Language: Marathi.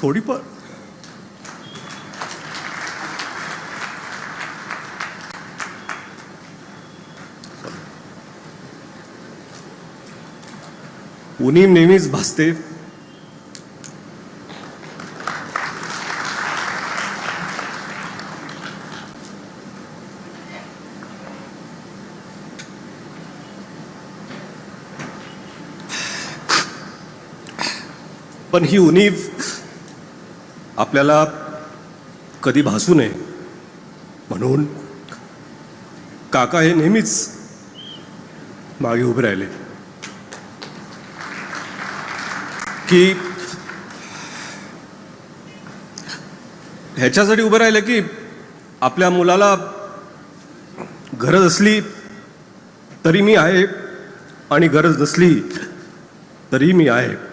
थोडी पण उणीव नेहमीच भासते. पण ही उणीव आपल्याला कधी भासू नये म्हणून काका हे नेहमीच मागे उभे राहिले की ह्याच्यासाठी उभे राहिले की आपल्या मुलाला गरज असली तरी मी आहे आणि गरज नसली तरी मी आहे.